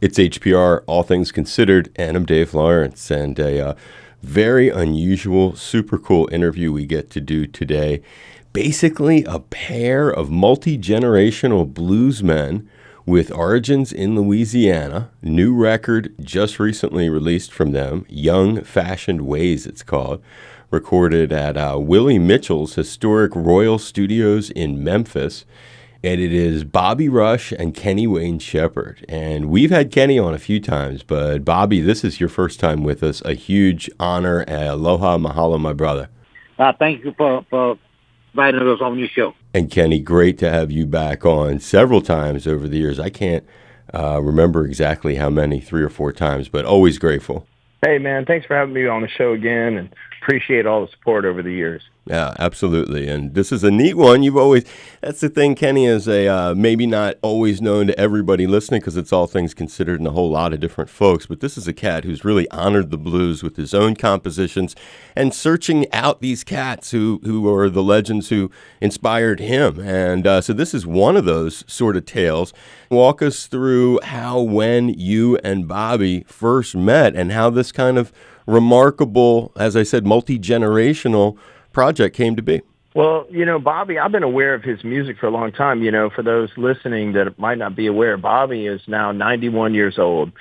It's HPR, All Things Considered, and I'm Dave Lawrence, and a very unusual, super cool interview we get to do today. Basically, a pair of multi-generational bluesmen with origins in Louisiana. New record just recently released from them, Young Fashioned Ways it's called, recorded at Willie Mitchell's historic Royal Studios in Memphis. And it is Bobby Rush and Kenny Wayne Shepherd. And we've had Kenny on a few times, but Bobby, this is your first time with us. A huge honor. Aloha, mahalo, my brother. Thank you for inviting us on your show. And Kenny, great to have you back on several times over the years. I can't remember exactly how many, 3 or 4 times, but always grateful. Hey, man, thanks for having me on the show again, and appreciate all the support over the years. Yeah, absolutely. And this is a neat one. That's the thing, Kenny, is maybe not always known to everybody listening because it's All Things Considered and a whole lot of different folks. But this is a cat who's really honored the blues with his own compositions and searching out these cats who are the legends who inspired him. And so this is one of those sort of tales. Walk us through how, when you and Bobby first met and how this kind of remarkable, as I said, multi-generational project came to be. Well, Bobby, I've been aware of his music for a long time. For those listening that might not be aware, Bobby is now 91 years old.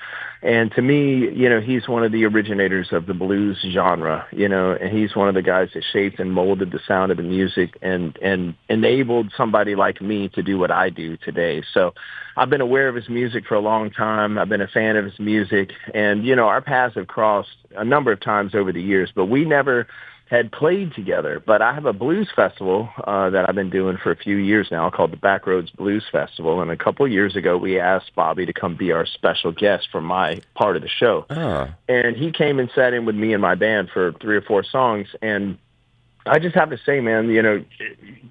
And to me, he's one of the originators of the blues genre, and he's one of the guys that shaped and molded the sound of the music and enabled somebody like me to do what I do today. So I've been aware of his music for a long time. I've been a fan of his music. And, our paths have crossed a number of times over the years, but we never had played together. But I have a blues festival that I've been doing for a few years now called the Backroads Blues Festival. And a couple of years ago, we asked Bobby to come be our special guest for my part of the show. And he came and sat in with me and my band for 3 or 4 songs. And I just have to say, man,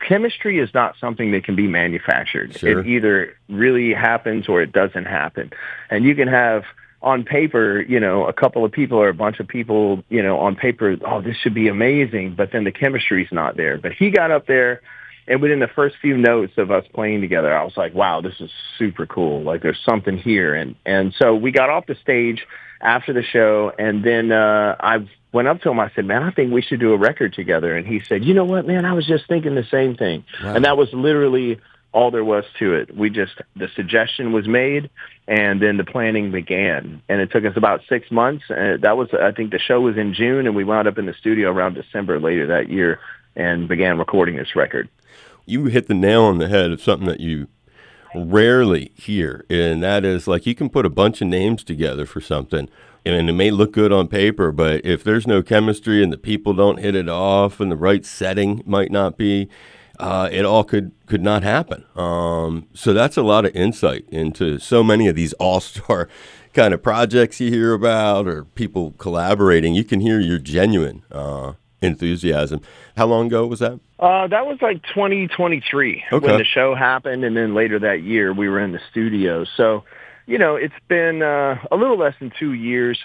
chemistry is not something that can be manufactured. Sure. It either really happens or it doesn't happen. And you can have on paper, a couple of people or a bunch of people, on paper, oh, this should be amazing, but then the chemistry's not there. But he got up there, and within the first few notes of us playing together, I was like, wow, this is super cool. Like, there's something here. And so we got off the stage after the show, and then I went up to him. I said, man, I think we should do a record together. And he said, you know what, man, I was just thinking the same thing. Wow. And that was literally all there was to it. The suggestion was made, and then the planning began. And it took us about 6 months. And I think the show was in June, and we wound up in the studio around December later that year and began recording this record. You hit the nail on the head of something that you rarely hear, and that is, like, you can put a bunch of names together for something, and it may look good on paper, but if there's no chemistry and the people don't hit it off and the right setting might not be, it all could not happen. So that's a lot of insight into so many of these all-star kind of projects you hear about or people collaborating. You can hear your genuine enthusiasm. How long ago was that? That was like 2023 when the show happened, and then later that year we were in the studio. So, it's been a little less than 2 years.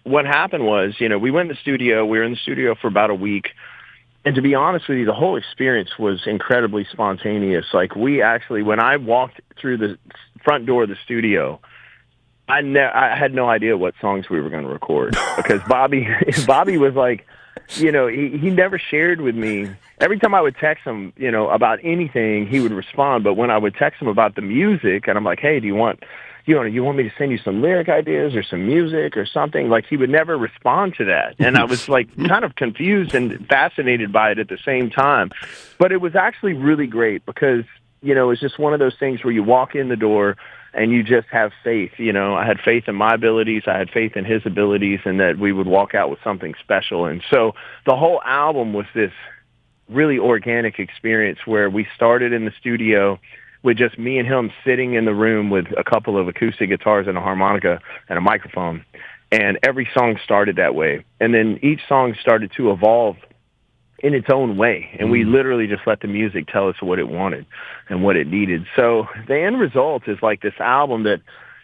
What happened was, we went in the studio. We were in the studio for about a week. And to be honest with you, the whole experience was incredibly spontaneous. Like, when I walked through the front door of the studio, I had no idea what songs we were going to record because Bobby was like, he never shared with me. Every time I would text him, about anything, he would respond. But when I would text him about the music, and I'm like, hey, do you want me to send you some lyric ideas or some music or something? Like, he would never respond to that. And I was like kind of confused and fascinated by it at the same time. But it was actually really great because, it's just one of those things where you walk in the door and you just have faith. I had faith in my abilities. I had faith in his abilities, and that we would walk out with something special. And so the whole album was this really organic experience where we started in the studio with just me and him sitting in the room with a couple of acoustic guitars and a harmonica and a microphone. And every song started that way. And then each song started to evolve in its own way. And we literally just let the music tell us what it wanted and what it needed. So the end result is like this album that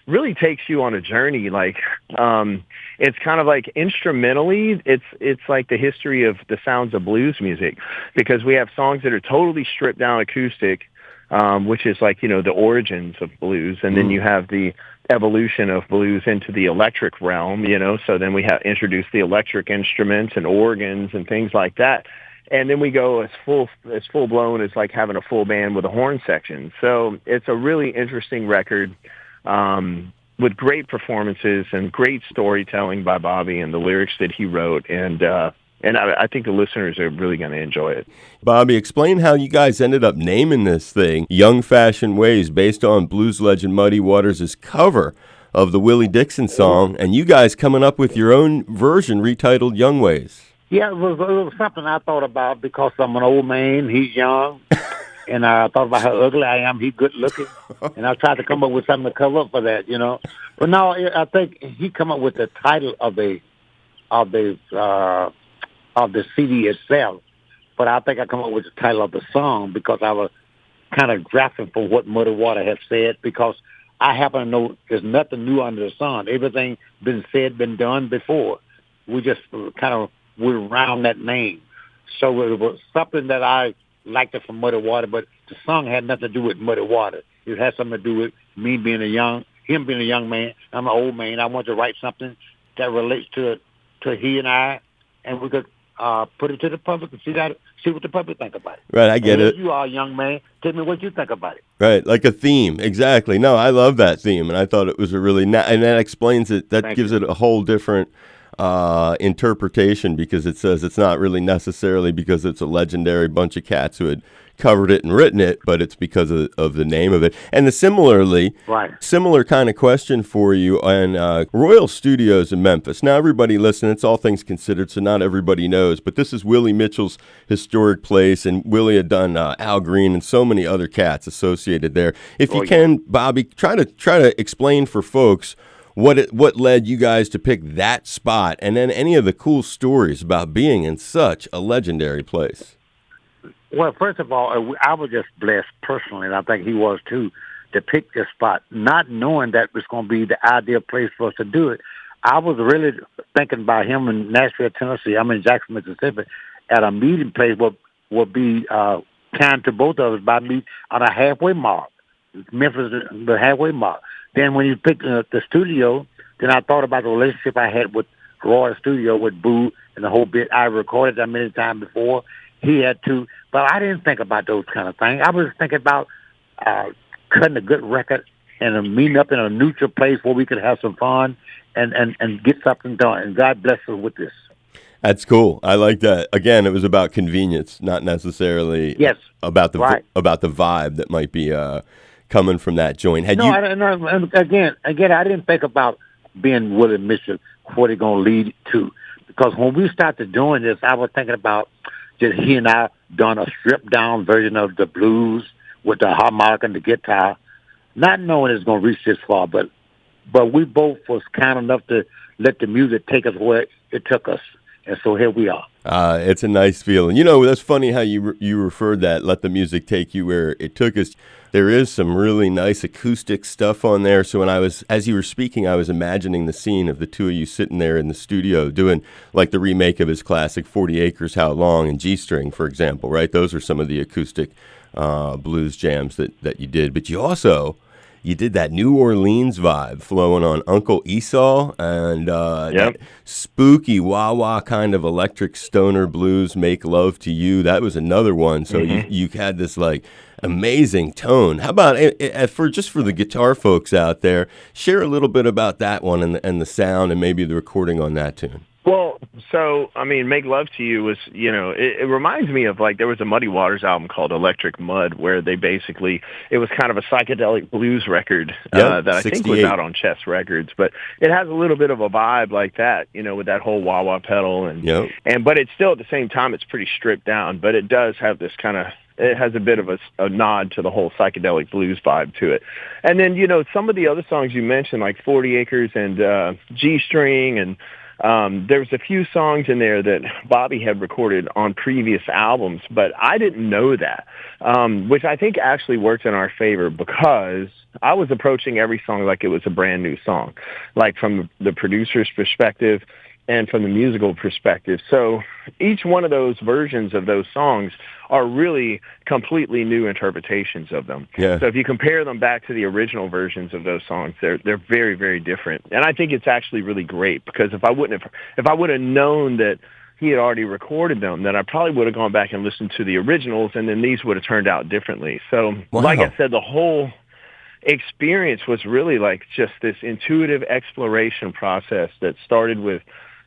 really takes you on a journey. Like, it's kind of like instrumentally, it's like the history of the sounds of blues music, because we have songs that are totally stripped down acoustic, which is like, the origins of blues. And then you have the evolution of blues into the electric realm, so then we have introduced the electric instruments and organs and things like that. And then we go as full blown as like having a full band with a horn section. So it's a really interesting record with great performances and great storytelling by Bobby and the lyrics that he wrote. And I think the listeners are really going to enjoy it. Bobby, explain how you guys ended up naming this thing Young Fashioned Ways, based on blues legend Muddy Waters' cover of the Willie Dixon song, and you guys coming up with your own version retitled Young Ways. Yeah, it was something I thought about because I'm an old man, he's young, and I thought about how ugly I am, he's good looking, and I tried to come up with something to cover up for that, But no, I think he come up with the title of the CD itself, but I think I come up with the title of the song because I was kind of drafting for what Muddy Water had said, because I happen to know there's nothing new under the sun. Everything been said, been done before. We just we're around that name. So it was something that I liked it from Muddy Water, but the song had nothing to do with Muddy Water. It had something to do with me being him being a young man. I'm an old man. I wanted to write something that relates to he and I, and we could put it to the public and see what the public think about it. Right, I get it. You are a young man. Tell me what you think about it. Right, like a theme, exactly. No, I love that theme, and I thought it was a really and that explains it. That gives it a whole different interpretation, because it says it's not really necessarily because it's a legendary bunch of cats who had covered it and written it, but it's because of the name of it. And similar kind of question for you on Royal Studios in Memphis. Now, everybody listen, it's All Things Considered, so not everybody knows, but this is Willie Mitchell's historic place, and Willie had done Al Green and so many other cats associated there. If you can, Bobby, try to explain for folks what led you guys to pick that spot, and then any of the cool stories about being in such a legendary place. Well, first of all, I was just blessed personally, and I think he was too, to pick this spot, not knowing that it was going to be the ideal place for us to do it. I was really thinking about him in Nashville, Tennessee. I'm in Jackson, Mississippi, at a meeting place would be kind to both of us by me on a halfway mark. Memphis, the halfway mark. Then when you picked the studio, then I thought about the relationship I had with Royal Studio, with Boo and the whole bit. I recorded that many times before. He had to, but I didn't think about those kind of things. I was thinking about cutting a good record and meeting up in a neutral place where we could have some fun and get something done. And God bless us with this. That's cool. I like that. Again, it was about convenience, not necessarily about the vibe that might be coming from that joint. Again, I didn't think about being Willie Mitchell, what it's going to lead to. Because when we started doing this, I was thinking about just he and I done a stripped-down version of the blues with the harmonica and the guitar, not knowing it's going to reach this far, but we both was kind enough to let the music take us where it took us. And so here we are. It's a nice feeling. You know, that's funny how you referred that, let the music take you where it took us. There is some really nice acoustic stuff on there. So as you were speaking, I was imagining the scene of the two of you sitting there in the studio doing like the remake of his classic 40 Acres, How Long, and G-String, for example, right? Those are some of the acoustic blues jams that you did. But you did that New Orleans vibe flowing on Uncle Esau and that spooky wah-wah kind of electric stoner blues, Make Love to You. That was another one. So you had this like amazing tone. How about for the guitar folks out there, share a little bit about that one and the sound and maybe the recording on that tune. Well, so, I mean, Make Love to You was, it reminds me of, like, there was a Muddy Waters album called Electric Mud where they basically, it was kind of a psychedelic blues record that I think was out on Chess Records. But it has a little bit of a vibe like that, with that whole wah-wah pedal. But it's still, at the same time, it's pretty stripped down. But it does have this kind of, it has a bit of a nod to the whole psychedelic blues vibe to it. And then, some of the other songs you mentioned, like 40 Acres and G-String, and there's a few songs in there that Bobby had recorded on previous albums, but I didn't know that, which I think actually worked in our favor because I was approaching every song like it was a brand new song, like from the producer's perspective. and from the musical perspective. So each one of those versions of those songs are really completely new interpretations of them. Yeah. So if you compare them back to the original versions of those songs, they're very, very different. And I think it's actually really great, because if I would have known that he had already recorded them, then I probably would have gone back and listened to the originals, and then these would have turned out differently. So like I said, the whole experience was really like just this intuitive exploration process that started with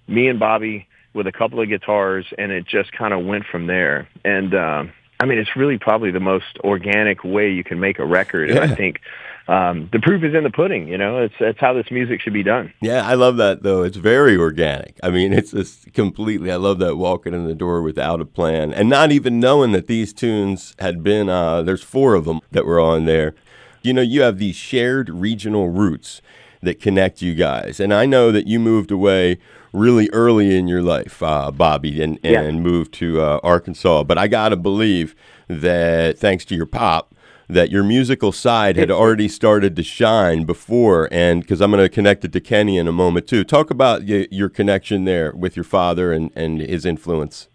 me and Bobby with a couple of guitars, and it just kind of went from there. And I mean, it's really probably the most organic way you can make a record. Yeah. And I think the proof is in the pudding. You know, it's how this music should be done. Yeah, I love that, though. It's very organic. I mean, it's just completely, I love that, walking in the door without a plan and not even knowing that these tunes had been, there's 4 of them that were on there. You know, you have these shared regional roots that connect you guys. And I know that you moved away really early in your life, Bobby, and moved to Arkansas. But I got to believe that thanks to your pop, that your musical side had already started to shine before. And because I'm going to connect it to Kenny in a moment, too. Talk about your connection there with your father and his influence.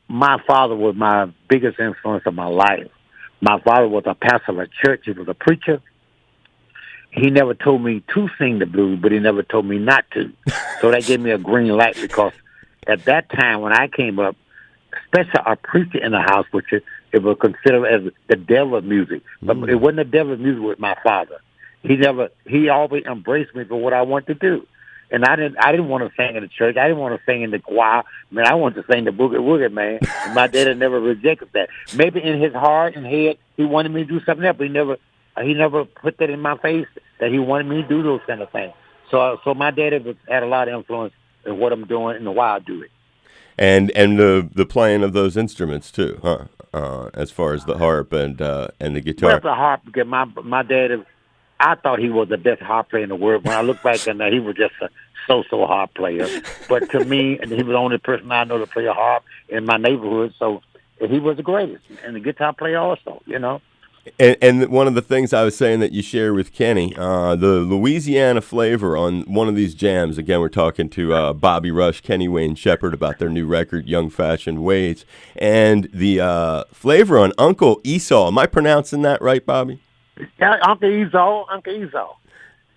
My father was my biggest influence of my life. My father was a pastor of a church. He was a preacher. He never told me to sing the blues, but he never told me not to. So that gave me a green light, because at that time when I came up, especially a preacher in the house, which it was considered as the devil's music. But it wasn't the devil's music with my father. He always embraced me for what I wanted to do. And I didn't want to sing in the church. I didn't want to sing in the choir. Man, I wanted to sing the boogie woogie, man. And my dad had never rejected that. Maybe in his heart and head, he wanted me to do something else, but he never put that in my face that he wanted me to do those kind of things. So my dad had a lot of influence in what I'm doing and why I do it. And the playing of those instruments too, huh? As far as the harp and the guitar. Well, the harp, because my dad, I thought he was the best harp player in the world. When I look back on that, he was just a so-so harp player. But to me, he was the only person I know to play a harp in my neighborhood. So he was the greatest, and the guitar player also, you know. And one of the things I was saying that you share with Kenny, the Louisiana flavor on one of these jams. Again, we're talking to Bobby Rush, Kenny Wayne Shepherd about their new record, Young Fashioned Ways, and the flavor on Uncle Esau. Am I pronouncing that right, Bobby? Yeah, Uncle Esau.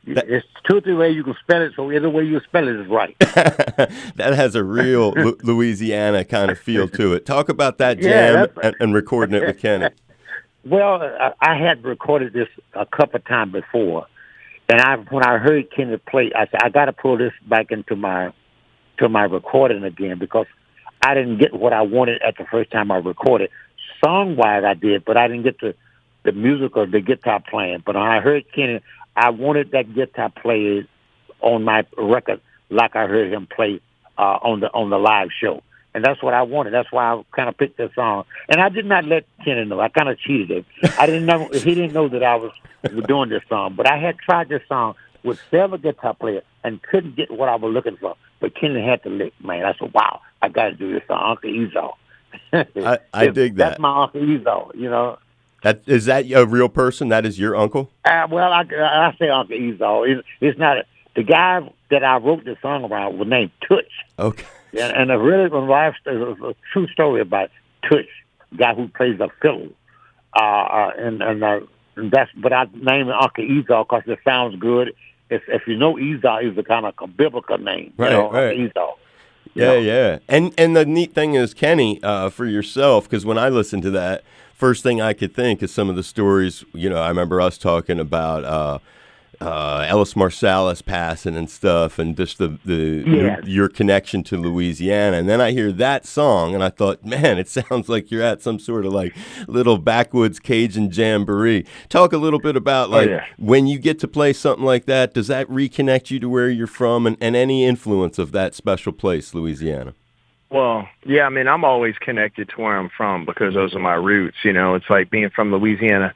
It's 2 or 3 ways you can spell it, so either way you spell it is right. That has a real Louisiana kind of feel to it. Talk about that jam and recording it with Kenny. Well, I had recorded this a couple of times before, and when I heard Kenny play, I said, I got to pull this back into my recording again, because I didn't get what I wanted at the first time I recorded. Song-wise, I did, but I didn't get the music or the guitar playing. But when I heard Kenny, I wanted that guitar played on my record like I heard him play on the live show. And that's what I wanted. That's why I kind of picked this song. And I did not let Kenny know. I kind of cheated him. I didn't know. He didn't know that I was doing this song. But I had tried this song with several guitar players and couldn't get what I was looking for. But Kenny had to lick, man. I said, wow, I got to do this song, Uncle Esau. I dig that. That's my Uncle Esau, you know. Is that a real person? That is your uncle? Well, I say Uncle Esau. It's not the guy that I wrote this song about was named Toots. Okay. And a really a true story about Toots, guy who plays the fiddle. And that's, but I named it Uncle Esau because it sounds good. If you know Esau, is a kind of a biblical name. Right, you know, right. Uncle Esau. Yeah. And the neat thing is, Kenny, for yourself, because when I listened to that, first thing I could think is some of the stories, you know, I remember us talking about Ellis Marsalis passing and stuff, and just your connection to Louisiana. And then I hear that song, and I thought, man, it sounds like you're at some sort of like little backwoods Cajun jamboree. Talk a little bit about when you get to play something like that, does that reconnect you to where you're from and any influence of that special place, Louisiana? Well, yeah, I mean, I'm always connected to where I'm from because those are my roots. You know, it's like being from Louisiana.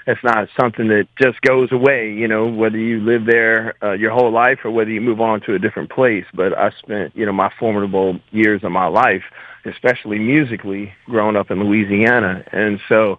It's not something that just goes away, you know, whether you live there your whole life or whether you move on to a different place. But I spent, you know, my formidable years of my life, especially musically, growing up in Louisiana. And so,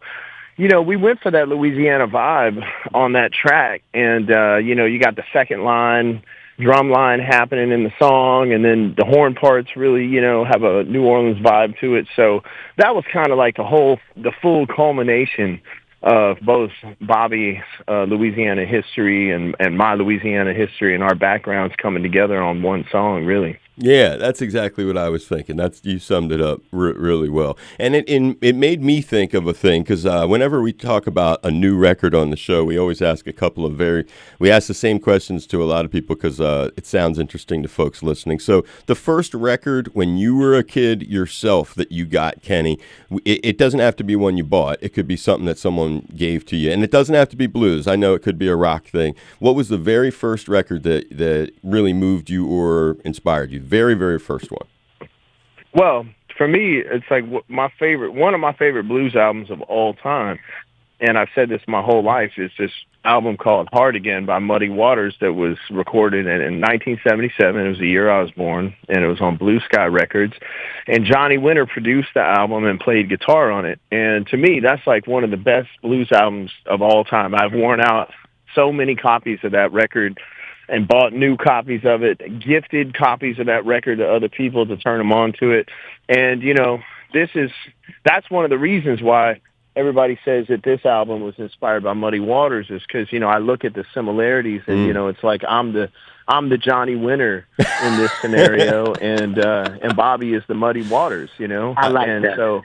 you know, we went for that Louisiana vibe on that track. And, you know, you got the second line, drum line happening in the song, and then the horn parts really, have a New Orleans vibe to it. So that was kind of like the full culmination of both Bobby's Louisiana history and my Louisiana history and our backgrounds coming together on one song, really. Yeah, that's exactly what I was thinking. You summed it up really well, and it made me think of a thing because whenever we talk about a new record on the show, we always ask we ask the same questions to a lot of people because it sounds interesting to folks listening. So the first record when you were a kid yourself that you got, Kenny, it doesn't have to be one you bought. It could be something that someone gave to you, and it doesn't have to be blues. I know it could be a rock thing. What was the very first record that really moved you or inspired you? Very, very first one. Well, for me, it's like one of my favorite blues albums of all time, and I've said this my whole life, is this album called Hard Again by Muddy Waters that was recorded in 1977. It was the year I was born, and it was on Blue Sky Records. And Johnny Winter produced the album and played guitar on it. And to me, that's like one of the best blues albums of all time. I've worn out so many copies of that record and bought new copies of it, gifted copies of that record to other people to turn them on to it. And, that's one of the reasons why everybody says that this album was inspired by Muddy Waters is because, I look at the similarities and, it's like I'm the Johnny Winter in this scenario and Bobby is the Muddy Waters, I like and that. So,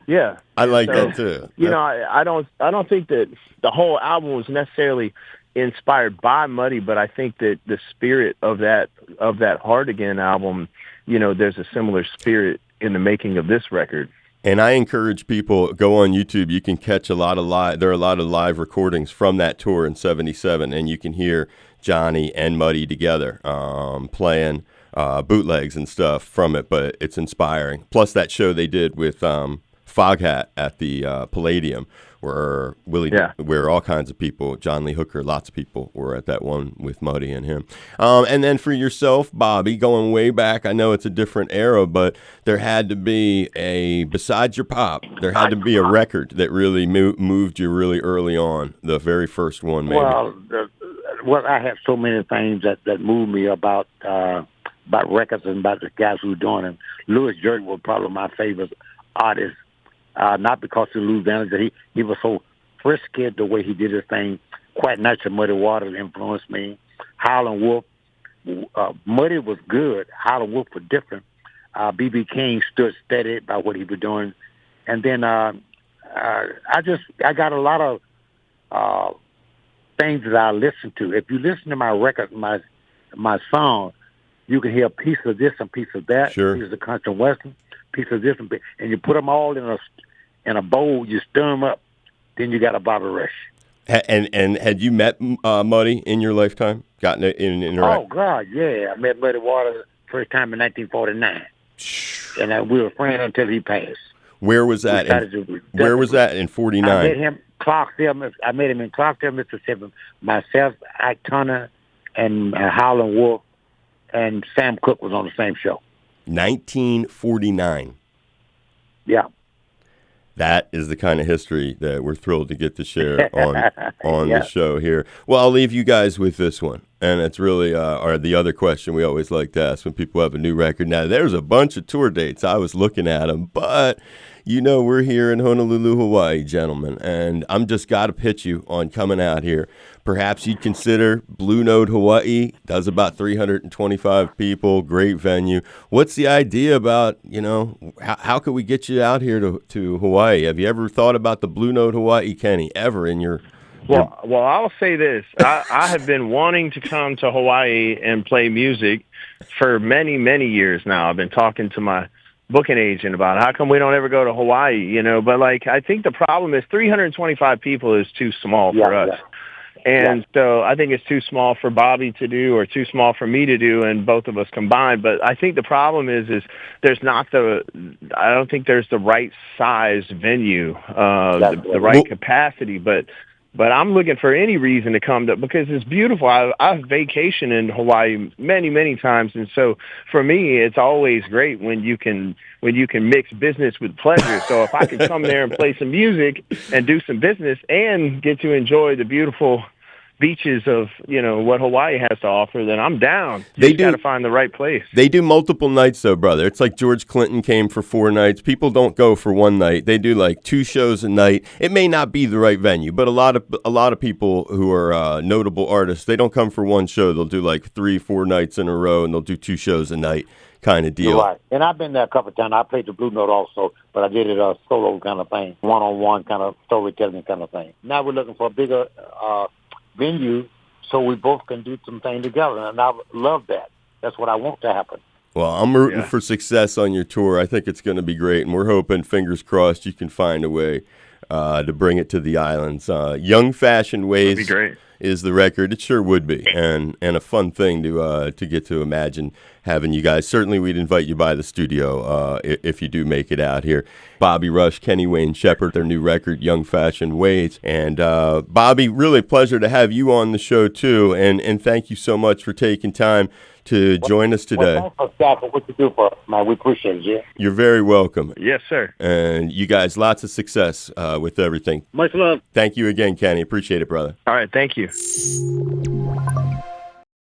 yeah. I like that too. I don't think that the whole album was necessarily inspired by Muddy, but I think that the spirit of that Hard Again album, there's a similar spirit in the making of this record. And I encourage people, go on YouTube. You can catch there are a lot of live recordings from that tour in '77, and you can hear Johnny and Muddy together playing bootlegs and stuff from it, but it's inspiring. Plus that show they did with Foghat at the Palladium, where all kinds of people, John Lee Hooker, lots of people were at that one with Muddy and him. And then for yourself, Bobby, going way back, I know it's a different era, but there had to be besides your pop, there had to be a record that really moved you really early on, the very first one maybe. Well, I have so many things that moved me about records and about the guys who were doing them. Louis Jordan was probably my favorite artist. Not because of Louisiana, he was so frisky the way he did his thing. Quite natural. Muddy Waters influenced me. Howlin' Wolf, Muddy was good. Howlin' Wolf was different. B.B. King stood steady by what he was doing, and then I got a lot of things that I listen to. If you listen to my record, my song, you can hear a piece of this and piece of that. Sure. Piece of country and western, piece of this, and you put them all in a bowl. You stir them up, then you got a Bobby Rush. And had you met Muddy in your lifetime? Gotten in interact? Oh God, yeah! I met Muddy Waters first time in 1949, and we were friends until he passed. Where was that? Where was that in '49? I met him Clarksville. I met him in Clarksville, Mississippi. Myself, Ike Turner, and Howlin' Wolf, and Sam Cooke was on the same show. 1949. Yeah. That is the kind of history that we're thrilled to get to share on the show here. Well, I'll leave you guys with this one. And it's really the other question we always like to ask when people have a new record. Now, there's a bunch of tour dates. I was looking at them, but we're here in Honolulu, Hawaii, gentlemen, and I'm just got to pitch you on coming out here. Perhaps you'd consider Blue Note Hawaii. Does about 325 people, great venue. What's the idea about, how could we get you out here to Hawaii? Have you ever thought about the Blue Note Hawaii, Kenny, ever in your... Well, I'll say this. I have been wanting to come to Hawaii and play music for many, many years now. I've been talking to my booking agent about how come we don't ever go to Hawaii, but I think the problem is 325 people is too small for us. Yeah. And so I think it's too small for Bobby to do or too small for me to do and both of us combined. But I think the problem is there's not I don't think there's the right size venue, the right capacity, but I'm looking for any reason to come because it's beautiful. I've vacationed in Hawaii many, many times, and so for me, it's always great when you can mix business with pleasure. So if I could come there and play some music and do some business and get to enjoy the beautiful, beaches of, what Hawaii has to offer, then I'm down. They got to find the right place. They do multiple nights, though, brother. It's like George Clinton came for 4 nights. People don't go for one night. They do like 2 shows a night. It may not be the right venue, but a lot of people who are notable artists, they don't come for one show. They'll do like 3-4 nights in a row, and they'll do 2 shows a night kind of deal. Right. And I've been there a couple of times. I played the Blue Note also, but I did it a solo kind of thing, one-on-one kind of storytelling kind of thing. Now we're looking for a bigger venue so we both can do some things together, and I love that. That's what I want to happen. Well, I'm rooting for success on your tour. I think it's going to be great, and we're hoping, fingers crossed, you can find a way to bring it to the islands. Young Fashioned Ways is the record. It sure would be, and a fun thing to get to imagine having you guys. Certainly, we'd invite you by the studio if you do make it out here. Bobby Rush, Kenny Wayne Shepherd, their new record, Young Fashioned Ways. And Bobby, really a pleasure to have you on the show, too, and thank you so much for taking time to join us today. Well, thanks, Scott, for what you do for us, man. We appreciate you. You're very welcome. Yes, sir. And you guys, lots of success with everything. Much love. Thank you again, Kenny. Appreciate it, brother. All right, thank you.